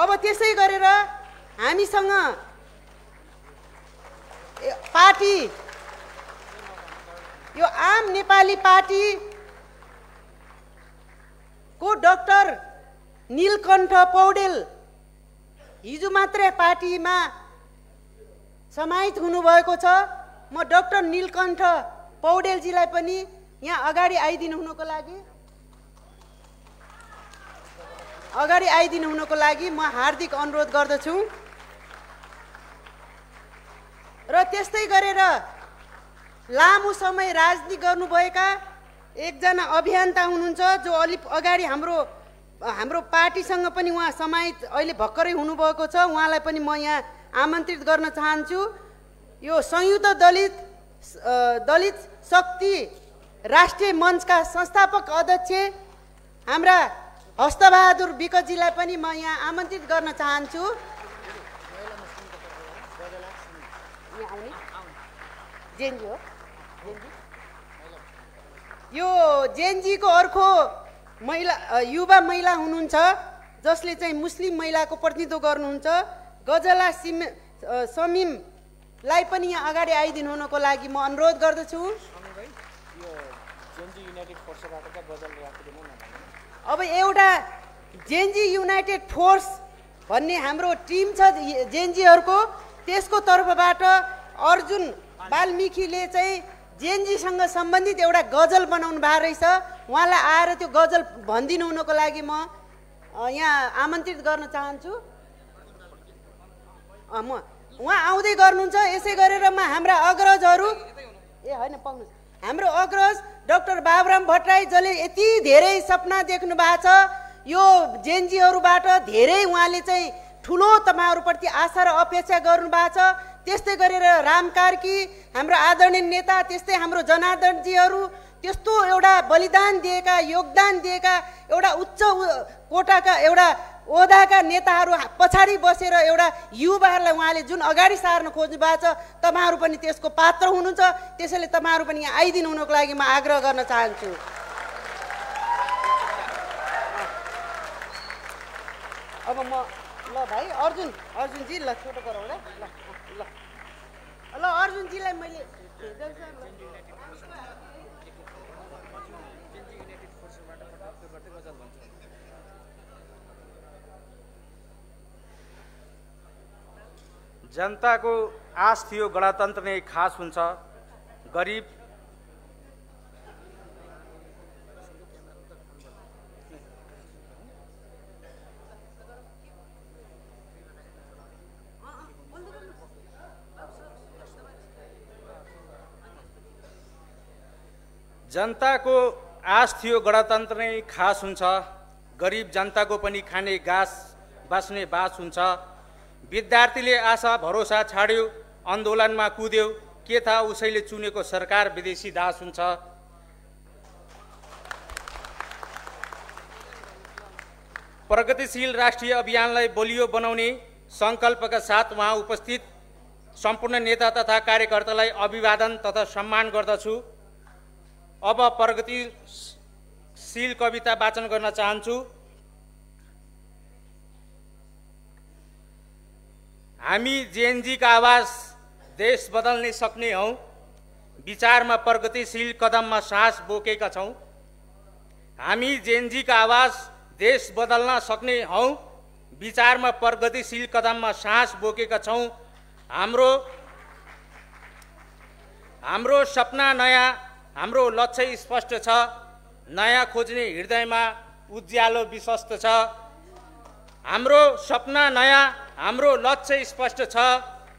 अब त्यसै गरेर हामीसँग पार्टी यो आम नेपाली पार्टी को डाक्टर नीलकण्ठ पौडेल हिजो मात्रै पार्टीमा समाहित हुनुभएको छ। म डाक्टर नीलकण्ठ पौडेलजीलाई पनि यहाँ अगाडि आइदिनु हुनको लागि म हार्दिक अनुरोध गर्दछु। र त्यस्तै गरेर लामो समय राजनीति गर्नुभएका एकजना अभियन्ता हुनुहुन्छ जो अलिक अगाडि हाम्रो पार्टीसँग पनि उहाँ समाहित अहिले भर्खरै हुनुभएको छ। उहाँलाई पनि म यहाँ आमन्त्रित गर्न चाहन्छु। यो संयुक्त दलित शक्ति राष्ट्रिय मञ्चका संस्थापक अध्यक्ष हाम्रा हस्तबहादुर विकजीलाई पनि म यहाँ आमन्त्रित गर्न चाहन्छु। जेनजी हो, यो जेनजीको अर्को युवा महिला हुनुहुन्छ जसले चाहिँ मुस्लिम महिलाको प्रतिनिधित्व गर्नुहुन्छ। गजला समीमलाई पनि यहाँ अगाडि आइदिनु हुनको लागि म अनुरोध गर्दछु। अब एउटा जेनजी युनाइटेड फोर्स भन्ने हाम्रो टिम छ जेनजीहरूको, त्यसको तर्फबाट अर्जुन वाल्मिकीले चाहिँ जेनजीसँग सम्बन्धित एउटा गजल बनाउनु भएको रहेछ। उहाँलाई आएर त्यो गजल भनिदिनु हुनको लागि म यहाँ आमन्त्रित गर्न चाहन्छु। उहाँ आउँदै गर्नुहुन्छ। यसै गरेर हाम्रा अग्रजहरू होइन पाउनुहोस्, हाम्रो अग्रज डाक्टर बाबुराम भट्टराई जसले यति धेरै सपना देख्नु भएको छ, यो जेनजीहरूबाट धेरै उहाँले चाहिँ ठुलो तपाईँहरूप्रति आशा र अपेक्षा गर्नुभएको छ। त्यस्तै गरेर राम कार्की हाम्रो आदरणीय नेता, त्यस्तै हाम्रो जनार्दनजीहरू त्यस्तो एउटा बलिदान दिएका, योगदान दिएका, एउटा उच्च कोटाका एउटा ओदाका नेताहरू पछाडि बसेर एउटा युवाहरूलाई उहाँले जुन अगाडि सार्न खोज्नु भएको छ, तपाईँहरू पनि त्यसको पात्र हुनुहुन्छ। त्यसैले तपाईँहरू पनि यहाँ आइदिनु हुनको लागि म आग्रह गर्न चाहन्छु। अब म ल भाइ अर्जुनजी ल छोटो गरौँ ल अर्जुनजीलाई मैले जनताको आश थियो गणतन्त्र नै खास हुन्छ, गरिब जनताको आश थियो गणतन्त्र नै खास हुन्छ, गरिब जनताको पनि खाने घाँस बाँच्ने बास हुन्छ। विद्यार्थीले आशा भरोसा छाड्यो, आन्दोलनमा कुद्यो, के थाहा उसैले चुनेको सरकार विदेशी दास हुन्छ। प्रगतिशील राष्ट्रिय अभियानलाई बलियो बनाउने सङ्कल्पका साथ उहाँ उपस्थित सम्पूर्ण नेता तथा कार्यकर्तालाई अभिवादन तथा सम्मान गर्दछु। अब प्रगतिशील कविता वाचन गर्न चाहन्छु। हामी जेएनजीका आवाज देश बदल्ने सक्ने हौं, विचारमा प्रगतिशील कदममा सास बोकेका छौं। हामी जेएनजीका आवाज देश बदल्न सक्ने हौं, विचारमा प्रगतिशील कदममा सास बोकेका छौं। हाम्रो सपना नयाँ, हाम्रो लक्ष्य स्पष्ट छ, नयाँ खोज्ने हृदयमा उज्यालो विश्वस्त छ। हाम्रो सपना नयाँ, हाम्रो लक्ष्य स्पष्ट छ,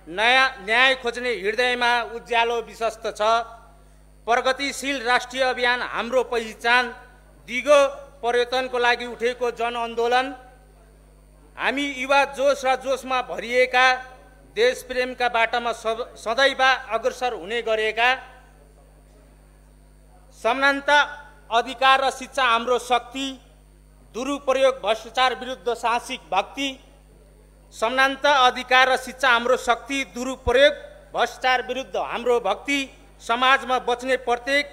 नयाँ न्याय खोज्ने हृदयमा उज्यालो विश्वस्त छ। प्रगतिशील राष्ट्रिय अभियान हाम्रो पहिचान, दिगो परिवर्तनको लागि उठेको जनआन्दोलन। हामी युवा जोश र जोशमा भरिएका, देशप्रेमका बाटामा सदैव अग्रसर हुने गरेका। समानता, अधिकार र शिक्षा हाम्रो शक्ति, दुरुपयोग भ्रष्टाचार विरुद्ध साहसिक भक्ति। समानता, अधिकार र शिक्षा हाम्रो शक्ति, दुरुपयोग भ्रष्टाचार विरुद्ध हाम्रो भक्ति। समाजमा बच्ने प्रत्येक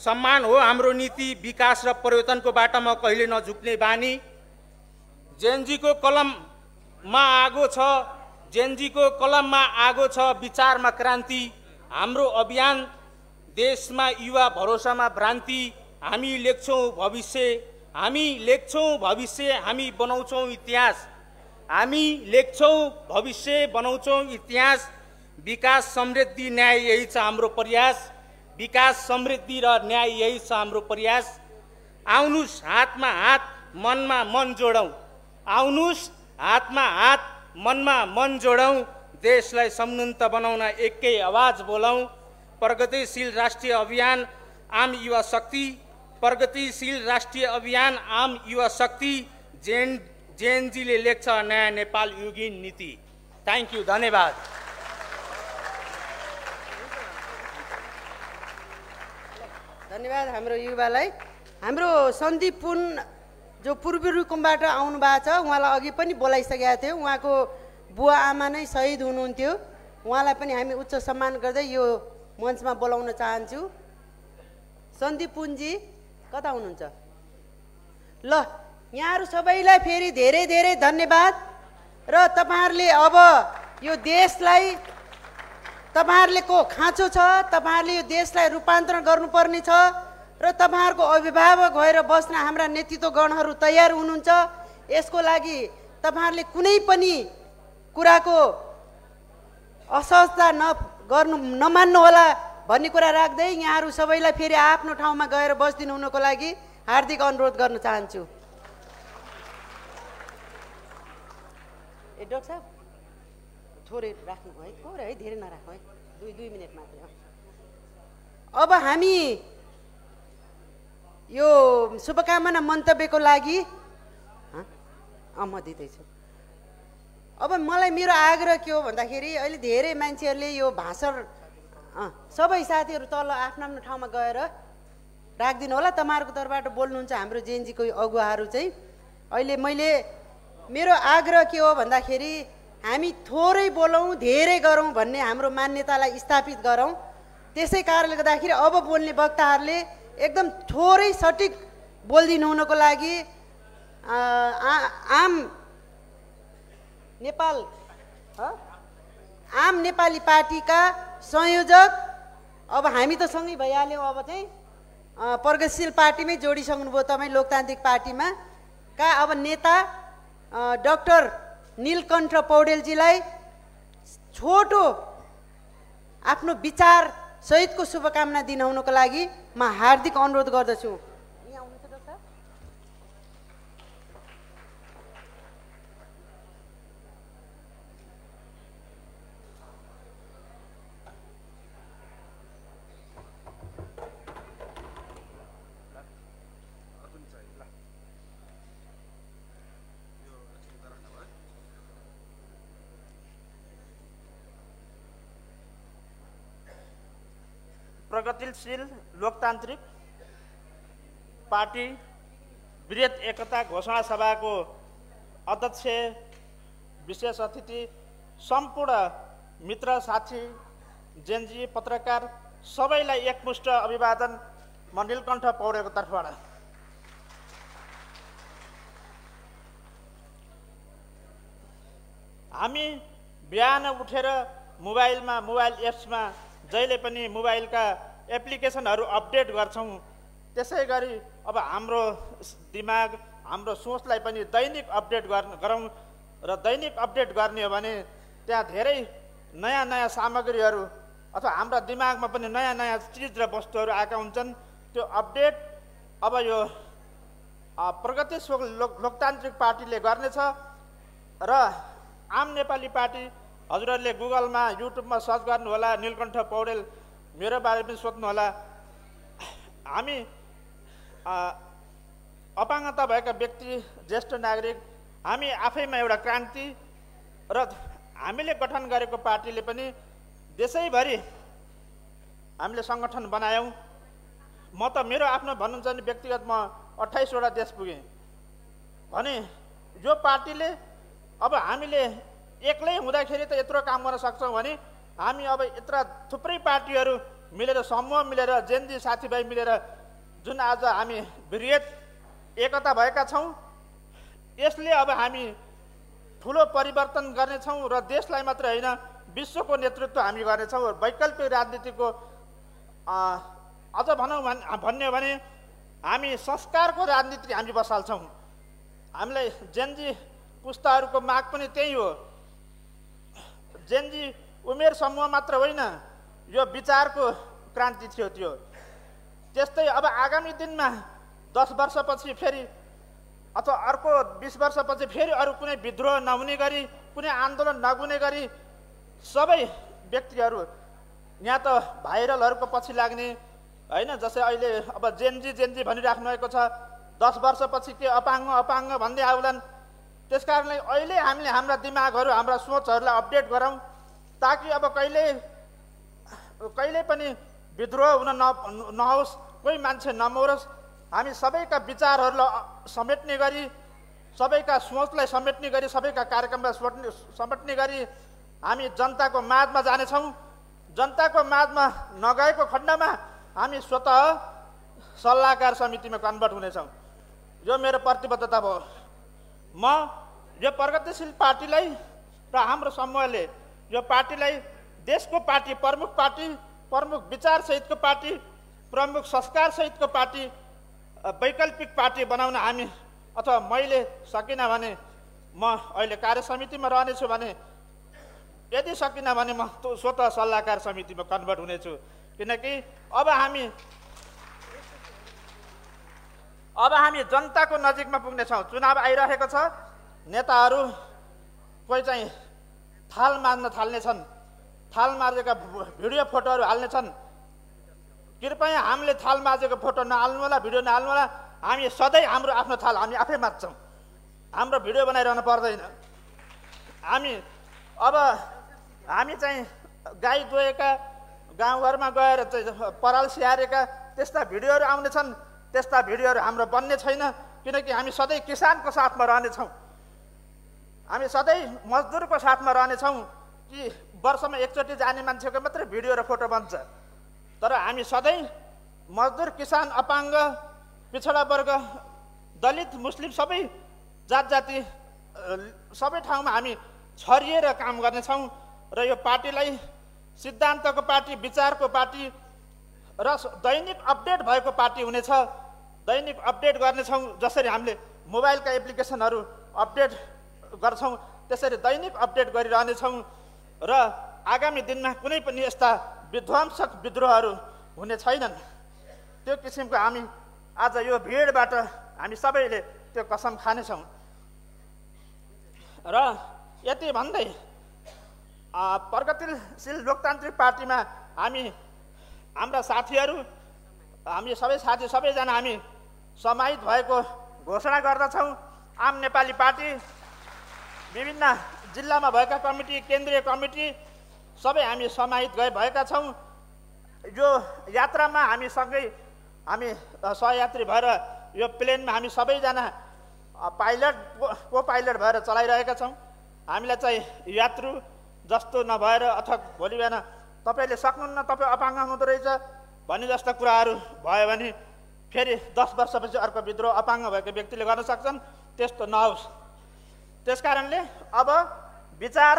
सम्मान हो हाम्रो नीति, विकास र परिवर्तनको बाटामा कहिले नझुक्ने बानी। जेनजीको कलममा आगो छ, जेनजीको कलममा आगो छ, विचारमा क्रान्ति। हाम्रो अभियान देशमा युवा भरोसामा भ्रान्ति। हामी लेख्छौँ भविष्य, हामी लेख्छौँ भविष्य, हामी बनाउँछौँ इतिहास। हामी लेख्छौँ भविष्य, बनाउँछौँ इतिहास। विकास, समृद्धि, न्याय यही छ हाम्रो प्रयास। विकास, समृद्धि र न्याय यही छ हाम्रो प्रयास। आउनुस् हातमा हात, मनमा मन जोडौँ। आउनुस् हातमा हात, मनमा मन जोडौँ। देशलाई समुन्नत बनाउन एकै आवाज बोलौँ। प्रगतिशील राष्ट्रिय अभियान आम युवा शक्ति, प्रगतिशील राष्ट्रिय अभियान आम युवा शक्ति। जेएनजीले लेख्छ नयाँ नेपाल युगीन नीति। थ्याङ्क यू, धन्यवाद। धन्यवाद हाम्रो युवालाई। हाम्रो सन्दीप पुन जो पूर्वी रुकुमबाट आउनु भएको छ, उहाँलाई अघि पनि बोलाइसकेका थियौँ। उहाँको बुवा आमा नै शहीद हुनुहुन्थ्यो। उहाँलाई पनि हामी उच्च सम्मान गर्दै यो मञ्चमा बोलाउन चाहन्छु। सन्दीप पुनजी कता हुनुहुन्छ? ल, यहाँहरू सबैलाई फेरि धेरै धेरै धन्यवाद। र तपाईँहरूले अब यो देशलाई, तपाईँहरूले को खाँचो छ, तपाईँहरूले यो देशलाई रूपान्तरण गर्नुपर्ने छ र तपाईँहरूको अभिभावक भएर बस्न हाम्रा नेतृत्वगणहरू तयार हुनुहुन्छ। यसको लागि तपाईँहरूले कुनै पनि कुराको असहजता नमान्नु होला भन्ने कुरा राख्दै यहाँहरू सबैलाई फेरि आफ्नो ठाउँमा गएर बस्दिनु हुनको लागि हार्दिक अनुरोध गर्न चाहन्छु। ए डाक्टर साहब थोरै राख्नु है, थोरै है, धेरै नराख्नु है, दुई मिनट मात्रै। अब हामी यो शुभकामना मन्तव्यको लागि म दिँदैछु। अब मलाई मेरो आग्रह के हो भन्दाखेरि अहिले धेरै मान्छेहरूले यो भाषण सबै साथीहरू तल आफ्नो आफ्नो ठाउँमा गएर राखिदिनु होला। तपाईँहरूको तर्फबाट बोल्नुहुन्छ हाम्रो जेएनजीको अगुवाहरू चाहिँ। अहिले मेरो आग्रह के हो भन्दाखेरि हामी थोरै बोलौँ धेरै गरौँ भन्ने हाम्रो मान्यतालाई स्थापित गरौँ। त्यसै कारणले गर्दाखेरि अब बोल्ने वक्ताहरूले एकदम थोरै सटिक बोलिदिनु हुनको लागि आम नेपाली पार्टीका संयोजक, अब हामी त सँगै भइहाल्यौँ, अब चाहिँ प्रगतिशील पार्टीमै जोडिसक्नुभयो तपाईँ, लोकतान्त्रिक पार्टीमा का अब नेता डाक्टर नीलकण्ठ पौडेलजीलाई छोटो आफ्नो विचार सहितको शुभकामना दिनुहुनको लागि म हार्दिक अनुरोध गर्दछु। प्रगतिशील लोकतान्त्रिक पार्टी वृहत एकता घोषणा सभाको अध्यक्ष, विशेष अतिथि, सम्पूर्ण मित्र साथी, जेएनजी पत्रकार सबैलाई एकमुष्ट अभिवादन म नीलकण्ठ पौडेलको तर्फबाट। हामी बिहान उठेर मोबाइल एप्समा जहिले पनि मोबाइलका एप्लिकेसनहरू अपडेट गर्छौँ। त्यसै गरी अब हाम्रो दिमाग, हाम्रो सोचलाई पनि दैनिक अपडेट गरौँ र दैनिक अपडेट गर्ने हो भने त्यहाँ धेरै नयाँ नयाँ सामग्रीहरू अथवा हाम्रा दिमागमा पनि नयाँ नयाँ चिज र वस्तुहरू आएका हुन्छन्। त्यो अपडेट अब यो प्रगतिशील लोकतान्त्रिक पार्टीले गर्नेछ र आम नेपाली पार्टी हजुरहरूले गुगलमा, युट्युबमा सर्च गर्नुहोला, नीलकण्ठ पौडेल मेरो बारे पनि सोध्नुहोला। हामी अपाङ्गता भएका व्यक्ति, ज्येष्ठ नागरिक, हामी आफैमा एउटा क्रान्ति र हामीले गठन गरेको पार्टीले पनि देशैभरि हामीले सङ्गठन बनायौँ। म त मेरो आफ्नो भन्नुहुन्छ भने व्यक्तिगत म 28 वटा देश पुगेँ भने यो पार्टीले अब हामीले एक्लै हुँदाखेरि त यत्रो काम गर्न सक्छौँ भने हामी अब यत्र थुप्रै पार्टीहरू मिलेर, समूह मिलेर, जेएनजी साथीभाइ मिलेर जुन आज हामी वृहत एकता भएका छौँ, यसले अब हामी ठुलो परिवर्तन गर्नेछौँ र देशलाई मात्र होइन विश्वको नेतृत्व हामी गर्नेछौँ। वैकल्पिक राजनीतिको अझ भन्यो भने हामी संस्कारको राजनीति हामी बसाल्छौँ। हामीलाई जेनजी पुस्ताहरूको माग पनि त्यही हो। जेनजी उमेर समूह मात्र होइन, यो विचारको क्रान्ति थियो त्यो। त्यस्तै अब आगामी दिनमा 10 वर्षपछि फेरि अथवा अर्को 20 वर्षपछि फेरि अरू कुनै विद्रोह नहुने गरी, कुनै आन्दोलन नहुने गरी सबै व्यक्तिहरू यहाँ त भाइरलहरूको पछि लाग्ने होइन। जस्तै अहिले अब जेनजी भनिराख्नु भएको छ, 10 वर्षपछि के अपाङ्ग भन्दै आउलान्। त्यस कारणले अहिले हामीले हाम्रा दिमागहरू, हाम्रा सोचहरूलाई अपडेट गरौँ, ताकि अब कहिले पनि विद्रोह हुन नहोस्, कोही मान्छे नमरोस्। हामी सबैका विचारहरूलाई समेट्ने गरी, सबैका सोचलाई समेट्ने गरी, सबैका कार्यक्रमलाई समेट्ने गरी हामी जनताको माझमा जानेछौँ। जनताको माझमा नगएको खण्डमा हामी स्वतः सल्लाहकार समितिमा कन्भर्ट हुनेछौँ। यो मेरो प्रतिबद्धता भयो। म यो प्रगतिशील पार्टीलाई र हाम्रो समूहले यो पार्टीलाई देशको पार्टी, प्रमुख विचारसहितको पार्टी, प्रमुख संस्कारसहितको पार्टी, वैकल्पिक पार्टी बनाउन हामी अथवा मैले सकिनँ भने म अहिले कार्य समितिमा रहनेछु भने, यदि सकिनँ भने म स्वतः सल्लाहकार समितिमा कन्भर्ट हुनेछु। किनकि अब हामी जनताको नजिकमा पुग्नेछौँ। चुनाव आइरहेको छ, नेताहरू कोही चाहिँ थाल मार्न थाल्नेछन्, थाल मार्जेका भिडियो फोटोहरू हाल्नेछन्। कृपया हामीले थाल माझेको फोटो नहाल्नु होला, भिडियो नहाल्नु होला। हामी सधैँ हाम्रो आफ्नो थाल हामी आफै माझ्छौँ, हाम्रो भिडियो बनाइरहनु पर्दैन। हामी चाहिँ गाई दुहेका, गाउँघरमा गएर चाहिँ पराल स्याहारेका त्यस्ता भिडियोहरू आउनेछन्। त्यस्ता भिडियोहरू हाम्रो बन्ने छैन, किनकि हामी सधैँ किसानको साथमा रहनेछौँ, हामी सधैँ मजदुरको साथमा रहनेछौँ। कि वर्षमा एकचोटि जाने मान्छेको मात्रै भिडियो र फोटो बन्छ, तर हामी सधैँ मजदुर, किसान, अपाङ्ग, पिछडा वर्ग, दलित, मुस्लिम सबै जाति सबै ठाउँमा हामी छरिएर काम गर्नेछौँ। र यो पार्टीलाई सिद्धान्तको पार्टी, विचारको पार्टी र दैनिक अपडेट भएको पार्टी हुनेछ। दैनिक अपडेट गर्नेछौँ। जसरी हामीले मोबाइलका एप्लिकेसनहरू अपडेट गर्छौँ, त्यसरी दैनिक अपडेट गरिरहनेछौँ। र आगामी दिनमा कुनै पनि यस्ता विध्वंसक विद्रोहहरू हुने छैनन्। त्यो किसिमको हामी आज यो भिडबाट हामी सबैले त्यो कसम खानेछौँ। र यति भन्दै प्रगतिशील लोकतान्त्रिक पार्टीमा हाम्रा साथीहरू, हामी सबै साथी सबैजना हामी समाहित भएको घोषणा गर्दछौँ। आम नेपाली पार्टी, विभिन्न जिल्लामा भएका कमिटी, केन्द्रीय कमिटी सबै हामी समाहित भएका छौँ। यो यात्रामा हामीसँगै हामी सहयात्री भएर यो प्लेनमा हामी सबैजना पाइलट, को पाइलट भएर चलाइरहेका छौँ। हामीलाई चाहिँ यात्रु जस्तो नभएर अथवा भोलि बिहान तपाईँले सक्नुहुन्न, तपाईँ अपाङ्ग हुँदो रहेछ भन्ने जस्ता कुराहरू भयो भने फेरि 10 वर्षपछि अर्को विद्रोह अपाङ्ग भएको व्यक्तिले गर्न सक्छन्, त्यस्तो नहोस्। त्यस कारणले अब विचार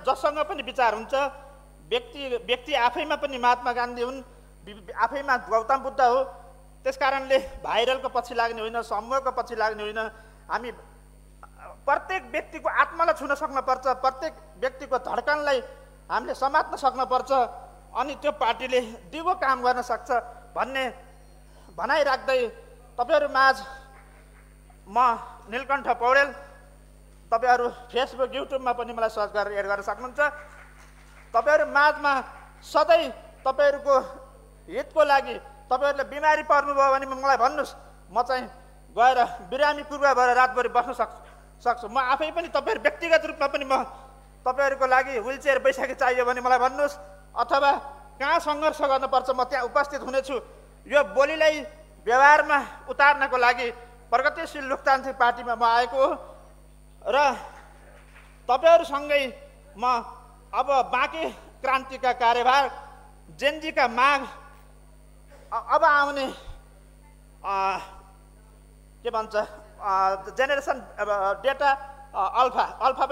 जसँग पनि विचार हुन्छ, व्यक्ति आफैमा पनि महात्मा गान्धी हुन्, आफैमा गौतम बुद्ध हो। त्यस कारणले भाइरलको पछि लाग्ने होइन, समूहको पछि लाग्ने होइन। हामी प्रत्येक व्यक्तिको आत्मालाई छुन सक्नुपर्छ, प्रत्येक व्यक्तिको धड्कनलाई हामीले समात्न सक्नुपर्छ, अनि त्यो पार्टीले दिगो काम गर्न सक्छ भन्ने भनाइ राख्दै तपाईँहरू माझ म नीलकण्ठ पौडेल, तपाईँहरू फेसबुक, युट्युबमा पनि मलाई सर्च गरेर एड गर्न सक्नुहुन्छ। तपाईँहरू माझमा सधैँ तपाईँहरूको हितको लागि, तपाईँहरूले बिमारी पर्नुभयो भने मलाई भन्नुहोस्, म चाहिँ गएर बिरामी कुर्वा भएर रातभरि बस्न सक्छु। म आफै पनि तपाईँहरू व्यक्तिगत रूपमा पनि म तपाईँहरूको लागि व्हिलचेयर बैसाखी चाहियो भने मलाई भन्नुहोस्, अथवा कहाँ सङ्घर्ष गर्नुपर्छ म त्यहाँ उपस्थित हुनेछु। यो बोलीलाई व्यवहारमा उतार्नको लागि प्रगतिशील लोकतान्त्रिक पार्टीमा म आएको हो र तपाईँहरूसँगै म अब बाँकी क्रान्तिका कार्यभार, जेनजीका माग, अब आउने के भन्छ जेनेरेसन डेटा अल्फा पनि